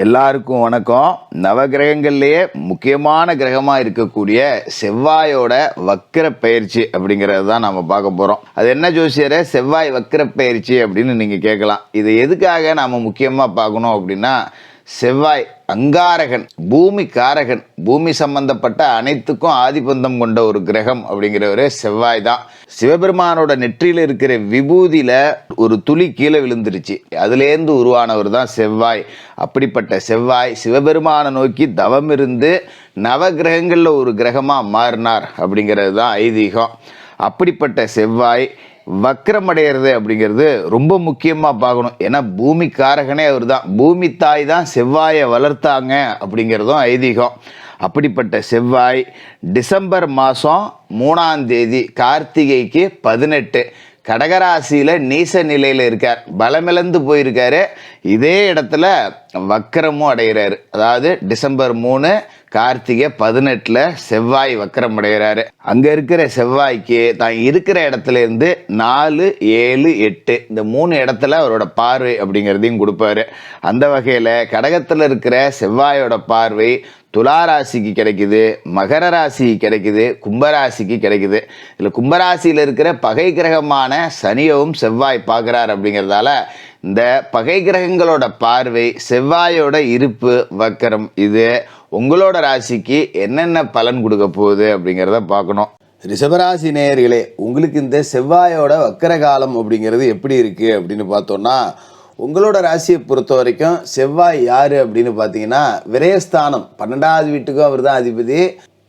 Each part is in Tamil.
எல்லாருக்கும் வணக்கம். நவகிரகங்கள்லேயே முக்கியமான கிரகமாக இருக்கக்கூடிய செவ்வாயோட வக்கிர பயிற்சி அப்படிங்கிறது தான் நம்ம பார்க்க போகிறோம். அது என்ன ஜோசியரை செவ்வாய் வக்கிர பயிற்சி அப்படின்னு நீங்கள் கேட்கலாம். இது எதுக்காக நாம் முக்கியமாக பார்க்கணும் அப்படின்னா, செவ்வாய் அங்காரகன், பூமி காரகன், பூமி சம்பந்தப்பட்ட அனைத்துக்கும் ஆதிபந்தம் கொண்ட ஒரு கிரகம் அப்படிங்கிறவரே செவ்வாய் தான். சிவபெருமானோட நெற்றியில் இருக்கிற விபூதியில ஒரு துளி கீழே விழுந்துருச்சு, அதுலேருந்து உருவானவர் தான் செவ்வாய். அப்படிப்பட்ட செவ்வாய் சிவபெருமானை நோக்கி தவம் இருந்து நவகிரகங்களில் ஒரு கிரகமாக மாறினார் அப்படிங்கிறது தான் ஐதீகம். அப்படிப்பட்ட செவ்வாய் வக்கிரமடைகிறது அப்படிங்கிறது ரொம்ப முக்கியமாக பார்க்கணும். ஏன்னா பூமி காரகனே அவர் தான், பூமி தாய் தான் செவ்வாயை வளர்த்தாங்க அப்படிங்கிறதும் ஐதீகம். அப்படிப்பட்ட செவ்வாய் டிசம்பர் மாதம் 3ஆம் தேதி கார்த்திகைக்கு 18 கடகராசியில் நீச நிலையில் இருக்கார், பலமிழந்து போயிருக்காரு. இதே இடத்துல வக்கரமும் அடைகிறாரு. அதாவது டிசம்பர் 3 கார்த்திகை 18 செவ்வாய் வக்கரம் அடைகிறாரு. அங்கே இருக்கிற செவ்வாய்க்கு தான் இருக்கிற இடத்துல இருந்து 4, 7, 8 இந்த 3 இடத்துல அவரோட பார்வை அப்படிங்கிறதையும் கொடுப்பாரு. அந்த வகையில் கடகத்தில் இருக்கிற செவ்வாயோட பார்வை துளாராசிக்கு கிடைக்குது, மகர ராசிக்கு கிடைக்குது, கும்பராசிக்கு கிடைக்குது. இதில் கும்பராசியில் இருக்கிற பகை கிரகமான சனியவும் செவ்வாய் பார்க்குறார். அப்படிங்கிறதால இந்த பகை கிரகங்களோட பார்வை, செவ்வாயோட இருப்பு, வக்கரம், இது உங்களோட ராசிக்கு என்னென்ன பலன் கொடுக்க போகுது அப்படிங்கிறத பார்க்கணும். ரிஷபராசி நேயர்களே, உங்களுக்கு இந்த செவ்வாயோட வக்கர காலம் அப்படிங்கிறது எப்படி இருக்குது அப்படின்னு பார்த்தோன்னா, உங்களோட ராசியை பொறுத்த வரைக்கும் செவ்வாய் யார் அப்படின்னு பார்த்தீங்கன்னா, விரயஸ்தானம் 12வது வீட்டுக்கும் அவர் தான் அதிபதி,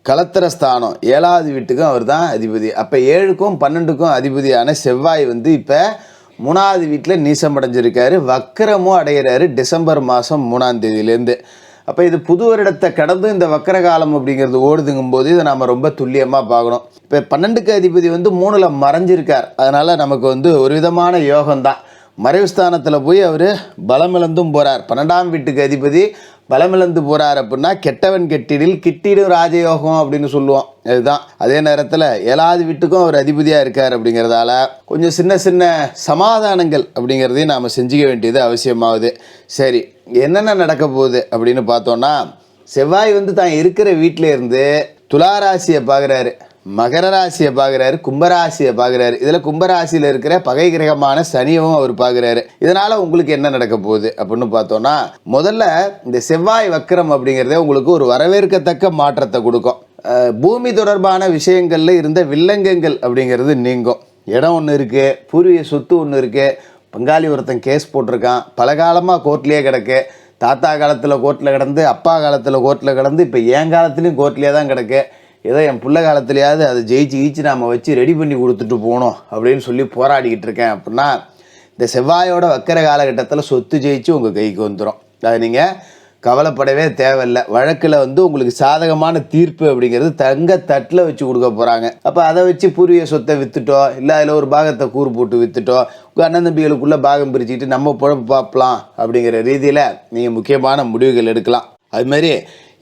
கலத்திரஸ்தானம் 7வது வீட்டுக்கும் அவர் தான் அதிபதி. அப்போ 7க்கும் 12க்கும் அதிபதியான செவ்வாய் இப்போ 3வது வீட்டில் நீசம் அடைஞ்சிருக்காரு, வக்கரமும் அடைகிறாரு டிசம்பர் மாதம் 3ஆம் தேதியிலேருந்து. அப்போ இது புது வருடத்தை கடந்து இந்த வக்கர காலம் அப்படிங்கிறது ஓடுதுங்கும் போது இதை நம்ம ரொம்ப துல்லியமாக பார்க்கணும். இப்போ 12க்கு அதிபதி 3ல் மறைஞ்சிருக்கார், அதனால் நமக்கு ஒரு விதமான யோகம்தான். மறைவு ஸ்தானத்தில் போய் அவர் பலமிழந்தும் போகிறார். 12ஆம் வீட்டுக்கு அதிபதி பலமிழந்து போகிறார் அப்படின்னா, கெட்டவன் கெட்டிடில் கிட்டிடும் ராஜயோகம் அப்படின்னு சொல்லுவோம். அதுதான். அதே நேரத்தில் 7வது வீட்டுக்கும் அவர் அதிபதியாக இருக்கார். அப்படிங்கிறதால கொஞ்சம் சின்ன சின்ன சமாதானங்கள் அப்படிங்கிறதையும் நாம் செஞ்சுக்க வேண்டியது அவசியமாகுது. சரி, என்னென்ன நடக்க போகுது அப்படின்னு பார்த்தோன்னா, செவ்வாய் தான் இருக்கிற வீட்டில் இருந்து துளாராசியை பார்க்குறாரு, மகர ராசியை பார்க்குறாரு, கும்பராசியை பார்க்குறாரு. இதில் கும்பராசியில் இருக்கிற பகை கிரகமான சனியவும் அவர் பார்க்குறாரு. இதனால் உங்களுக்கு என்ன நடக்க போகுது அப்படின்னு பார்த்தோன்னா, முதல்ல இந்த செவ்வாய் வக்கரம் அப்படிங்கிறதே உங்களுக்கு ஒரு வரவேற்கத்தக்க மாற்றத்தை கொடுக்கும். பூமி தொடர்பான விஷயங்களில் இருந்த வில்லங்கங்கள் அப்படிங்கிறது நீங்கும். இடம் ஒன்று இருக்குது, பூர்வீக சொத்து ஒன்று இருக்குது, பங்காளி ஒருத்தன் கேஸ் போட்டிருக்கான், பல காலமாக கோர்ட்லேயே கிடக்கு. தாத்தா காலத்தில் கோர்ட்டில் கிடந்து, அப்பா காலத்தில் கோர்ட்டில் கிடந்து, இப்போ என் காலத்துலேயும் கோர்ட்லேயே தான் கிடக்கு. ஏதோ என் பிள்ளை காலத்துலையாவது அதை ஜெயிச்சு நாம் வச்சு ரெடி பண்ணி கொடுத்துட்டு போகணும் அப்படின்னு சொல்லி போராடிக்கிட்டு இருக்கேன் அப்படின்னா, இந்த செவ்வாயோட வக்கர காலகட்டத்தில் சொத்து ஜெயிச்சு உங்கள் கைக்கு வந்துடும். அது நீங்கள் கவலைப்படவே தேவையில்லை. வழக்கில் உங்களுக்கு சாதகமான தீர்ப்பு அப்படிங்கிறது தங்க தட்டில் வச்சு கொடுக்க போகிறாங்க. அப்போ அதை வச்சு பூர்வீக சொத்தை விற்றுட்டோ, இல்லை அதில் ஒரு பாகத்தை கூறு போட்டு விற்றுட்டோ, உங்கள் அண்ணன் தம்பிகளுக்குள்ளே பாகம் பிரிச்சுக்கிட்டு நம்ம பொழப்பு பார்க்கலாம் அப்படிங்கிற ரீதியில் நீங்கள் முக்கியமான முடிவுகள் எடுக்கலாம். அதுமாரி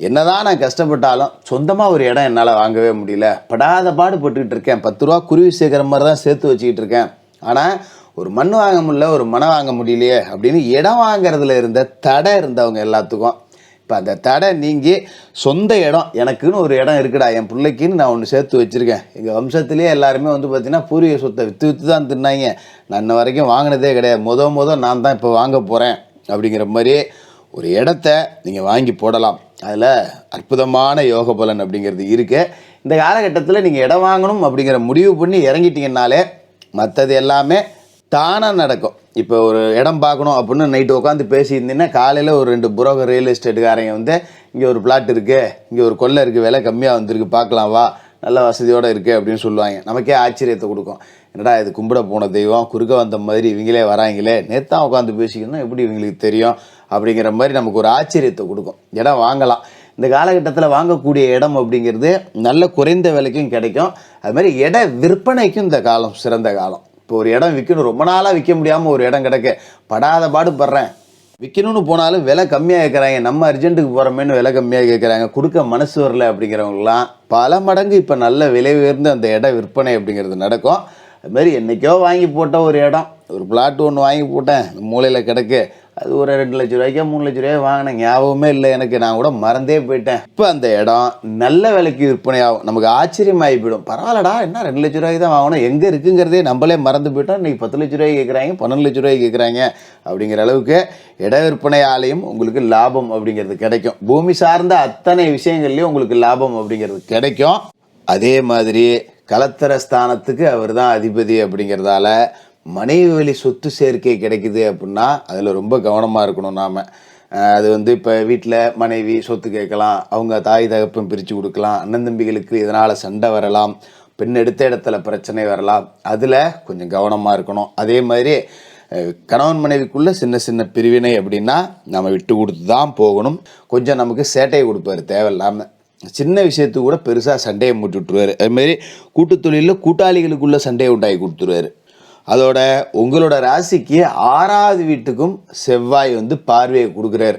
என்னதான் நான் கஷ்டப்பட்டாலும் சொந்தமாக ஒரு இடம் என்னால் வாங்கவே முடியல, படாத பாடுபட்டுக்கிட்டு இருக்கேன், 10 ரூபா குருவி சேர்க்குற மாதிரி தான் சேர்த்து வச்சுக்கிட்டு இருக்கேன், ஆனால் ஒரு மண் வாங்க முடியல, ஒரு மனை வாங்க முடியலையே அப்படின்னு இடம் வாங்கிறதுல இருந்த தடை இருந்தவங்க எல்லாத்துக்கும் இப்போ அந்த தடை நீங்கி சொந்த இடம், எனக்குன்னு ஒரு இடம் இருக்குடா, என் பிள்ளைக்குன்னு நான் ஒன்று சேர்த்து வச்சுருக்கேன். எங்கள் வம்சத்துலேயே எல்லாருமே பார்த்திங்கன்னா பூர்வீக சொத்தை விற்று தான் தின்னாங்க, நான் இன்ன வரைக்கும் வாங்கினதே கிடையாது, முத நான் தான் இப்போ வாங்க போகிறேன் அப்படிங்கிற மாதிரி ஒரு இடத்த நீங்கள் வாங்கி போடலாம். அதில் அற்புதமான யோக பலன் அப்படிங்கிறது இருக்குது. இந்த காலகட்டத்தில் நீங்கள் இடம் வாங்கணும் அப்படிங்கிற முடிவு பண்ணி இறங்கிட்டீங்கன்னாலே மற்றது எல்லாமே தானாக நடக்கும். இப்போ ஒரு இடம் பார்க்கணும் அப்படின்னு நைட்டு உட்காந்து பேசியிருந்தீங்கன்னா, காலையில் ஒரு 2 புரோக்கர் ரியல் எஸ்டேட்டுக்காரங்க இங்கே ஒரு பிளாட் இருக்குது, இங்கே ஒரு கொல்லை இருக்குது, விலை கம்மியாக வந்திருக்கு, பார்க்கலாம் வா, நல்ல வசதியோடு இருக்குது அப்படின்னு சொல்லுவாங்க. நமக்கே ஆச்சரியத்தை கொடுக்கும். என்னடா இது கும்பிட போன தெய்வம் குறுக்க வந்த மாதிரி இவங்களே வராங்களே, நேற்று தான் உட்காந்து பேசிக்கணும், எப்படி இவங்களுக்கு தெரியும் அப்படிங்கிற மாதிரி நமக்கு ஒரு ஆச்சரியத்தை கொடுக்கும். இடம் வாங்கலாம். இந்த காலகட்டத்தில் வாங்கக்கூடிய இடம் அப்படிங்கிறது நல்ல குறைந்த விலைக்கும் கிடைக்கும். அது மாதிரி இட விற்பனைக்கும் இந்த காலம் சிறந்த காலம். இப்போ ஒரு இடம் விற்கணும், ரொம்ப நாளாக விற்க முடியாமல் ஒரு இடம் கிடைக்க படாத பாடுபடுறேன், விற்கணும்னு போனாலும் விலை கம்மியாக கேட்குறாங்க, நம்ம அர்ஜென்ட்டுக்கு போகிறோமேனு விலை கம்மியாக கேட்குறாங்க, கொடுக்க மனசு வரல அப்படிங்கிறவங்களாம் பல மடங்கு இப்போ நல்ல விலை உயர்ந்து அந்த இட விற்பனை அப்படிங்கிறது நடக்கும். அதுமாதிரி என்றைக்கோ வாங்கி போட்ட ஒரு இடம், ஒரு பிளாட் ஒன்று வாங்கி போட்டேன், மூலையில் கிடக்கு, அது ஒரு 2 லட்ச ரூபாய்க்கோ 3 லட்ச ரூபாய்க்கு வாங்கின ஞாபகமே இல்லை எனக்கு, நான் கூட மறந்தே போயிட்டேன். இப்போ அந்த இடம் நல்ல விலைக்கு விற்பனை ஆகும். நமக்கு ஆச்சரியமாகி போயிடும். பரவாயில்லடா, என்ன 2 லட்ச ரூபாய்க்கு தான் வாங்கணும், எங்கே இருக்குங்கிறதே நம்மளே மறந்து போயிட்டோம். இன்றைக்கி 10 லட்ச ரூபாய்க்கு கேட்குறாங்க, 12 லட்ச ரூபாய்க்கு கேட்குறாங்க. அப்படிங்கிற அளவுக்கு இட விற்பனையாலையும் உங்களுக்கு லாபம் அப்படிங்கிறது கிடைக்கும். பூமி சார்ந்த அத்தனை விஷயங்கள்லையும் உங்களுக்கு லாபம் அப்படிங்கிறது கிடைக்கும். அதே மாதிரி கலத்தர ஸ்தானத்துக்கு அவர் தான் அதிபதி அப்படிங்கிறதால மனைவி வழி சொத்து சேர்க்கை கிடைக்குது அப்படின்னா அதில் ரொம்ப கவனமாக இருக்கணும் நாம். அது இப்போ வீட்டில் மனைவி சொத்து கேட்கலாம், அவங்க தாய் தகப்பம் பிரித்து கொடுக்கலாம், அண்ணன் தம்பிகளுக்கு இதனால் சண்டை வரலாம், பெண் எடுத்த இடத்துல பிரச்சனை வரலாம். அதில் கொஞ்சம் கவனமாக இருக்கணும். அதே மாதிரி கணவன் மனைவிக்குள்ளே சின்ன சின்ன பிரிவினை அப்படின்னா நம்ம விட்டு கொடுத்து தான் போகணும். கொஞ்சம் நமக்கு சேட்டையை கொடுப்பார் தேவையில்லாமல். சின்ன விஷயத்துக்கு கூட பெருசாக சண்டையை மூட்டி விட்டுருவார். அதுமாரி கூட்டு தொழிலில் கூட்டாளிகளுக்குள்ளே சண்டையை உண்டாகி கொடுத்துருவார். அதோட உங்களோட ராசிக்கு 6வது வீட்டுக்கும் செவ்வாய் பார்வையை கொடுக்குறாரு.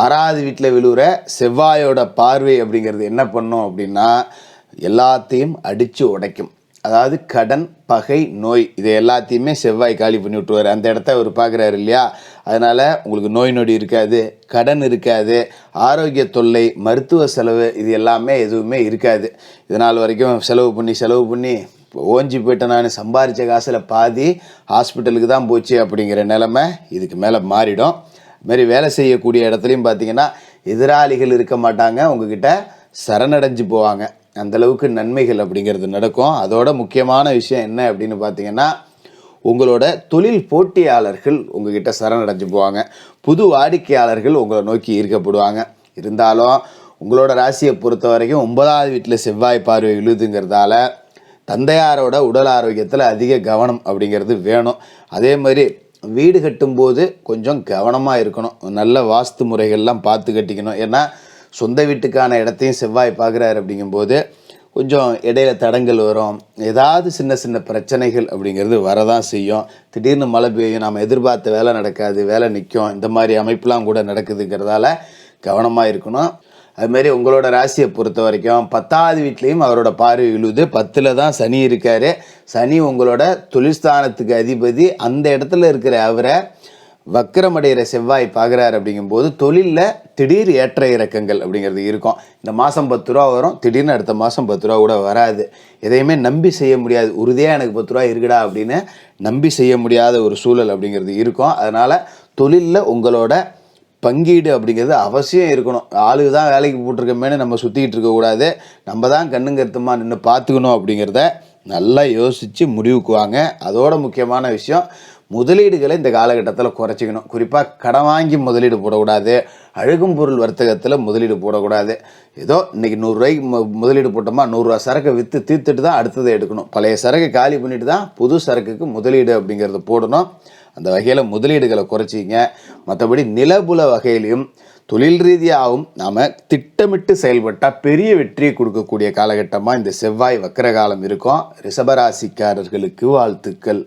6வது வீட்டில் விழுகிற செவ்வாயோட பார்வை அப்படிங்கிறது என்ன பண்ணும் அப்படின்னா எல்லாத்தையும் அடித்து உடைக்கும். அதாவது கடன், பகை, நோய் இது எல்லாத்தையுமே செவ்வாய் காலி பண்ணி விட்டுருவார். அந்த இடத்த அவர் பார்க்குறாரு இல்லையா, அதனால் உங்களுக்கு நோய் நொடி இருக்காது, கடன் இருக்காது, ஆரோக்கிய தொல்லை, மருத்துவ செலவு இது எல்லாமே எதுவுமே இருக்காது. இதனால் வரைக்கும் செலவு பண்ணி ஓஞ்சி போயிட்டேன், நான் சம்பாதிச்ச காசில் பாதி ஹாஸ்பிட்டலுக்கு தான் போச்சு அப்படிங்கிற நிலைமை இதுக்கு மேலே மாறிடும். இதுமாரி வேலை செய்யக்கூடிய இடத்துலையும் பார்த்தீங்கன்னா எதிராளிகள் இருக்க மாட்டாங்க, உங்ககிட்ட சரணடைஞ்சு போவாங்க. அந்தளவுக்கு நன்மைகள் அப்படிங்கிறது நடக்கும். அதோட முக்கியமான விஷயம் என்ன அப்படின்னு பார்த்தீங்கன்னா உங்களோட தொழில் போட்டியாளர்கள் உங்ககிட்ட சரணடைஞ்சு போவாங்க. புது வாடிக்கையாளர்கள் உங்களை நோக்கி ஈர்க்கப்படுவாங்க. இருந்தாலும் உங்களோட ராசியை பொறுத்த வரைக்கும் 9வது வீட்டில் செவ்வாய் பார்வை விழுதுங்கிறதால தந்தையாரோட உடல் ஆரோக்கியத்தில் அதிக கவனம் அப்படிங்கிறது வேணும். அதே மாதிரி வீடு கட்டும்போது கொஞ்சம் கவனமாக இருக்கணும். நல்ல வாஸ்து முறைகள்லாம் பார்த்து கட்டிக்கணும். ஏன்னா சொந்த வீட்டுக்கான இடத்தையும் செவ்வாய் பார்க்குறாரு. அப்படிங்கும்போது கொஞ்சம் இடையில தடங்கள் வரும், ஏதாவது சின்ன சின்ன பிரச்சனைகள் அப்படிங்கிறது வரதான் செய்யும். திடீர்னு மழை பெய்யும், நாம் எதிர்பார்த்த வேலை நடக்காது, வேலை நிற்கும், இந்த மாதிரி அமைப்புலாம் கூட நடக்குதுங்கிறதால கவனமாக இருக்கணும். அதுமாரி உங்களோட ராசியை பொறுத்த வரைக்கும் 10வது வீட்லேயும் அவரோட பார்வை விழுது. 10ல் தான் சனி இருக்கார். சனி உங்களோட தொழில்ஸ்தானத்துக்கு அதிபதி. அந்த இடத்துல இருக்கிற அவரை வக்கரமடைகிற செவ்வாய் பார்க்குறாரு. அப்படிங்கும்போது தொழிலில் திடீர் ஏற்ற இறக்கங்கள் அப்படிங்கிறது இருக்கும். இந்த மாதம் 10 ரூபா வரும், திடீர்னு அடுத்த மாதம் 10 ரூபா கூட வராது. எதையுமே நம்பி செய்ய முடியாது. உறுதியாக எனக்கு 10 ரூபா இருக்குடா அப்படின்னு நம்பி செய்ய முடியாத ஒரு சூழல் அப்படிங்கிறது இருக்கும். அதனால் தொழிலில் உங்களோட பங்கீடு அப்படிங்கிறது அவசியம் இருக்கணும். ஆளுக்கு தான் வேலைக்கு போட்டிருக்கமேனு நம்ம சுற்றிக்கிட்டு இருக்கக்கூடாது. நம்ம தான் கண்ணுங்கருத்துமா நின்று பார்த்துக்கணும் அப்படிங்கிறத நல்லா யோசித்து முடிவுக்கு வாங்க. அதோட முக்கியமான விஷயம், முதலீடுகளை இந்த காலகட்டத்தில் குறைச்சிக்கணும். குறிப்பாக கடன் வாங்கி முதலீடு போடக்கூடாது. அழுகும் பொருள் வர்த்தகத்தில் முதலீடு போடக்கூடாது. ஏதோ இன்றைக்கி 100 ரூபாய்க்கு முதலீடு போட்டோமா 100 ரூபா சரக்கை விற்று தீர்த்துட்டு தான் அடுத்ததை எடுக்கணும். பழைய சரக்கை காலி பண்ணிட்டு தான் புது சரக்குக்கு முதலீடு அப்படிங்கிறத போடணும். அந்த வகையில் முதலீடுகளை குறைச்சிங்க. மற்றபடி நிலபுல வகையிலையும் தொழில் ரீதியாகவும் நாம் திட்டமிட்டு செயல்பட்டால் பெரிய வெற்றியை கொடுக்கக்கூடிய காலகட்டமாக இந்த செவ்வாய் வக்கர காலம் இருக்கும். ரிஷபராசிக்காரர்களுக்கு வாழ்த்துக்கள்.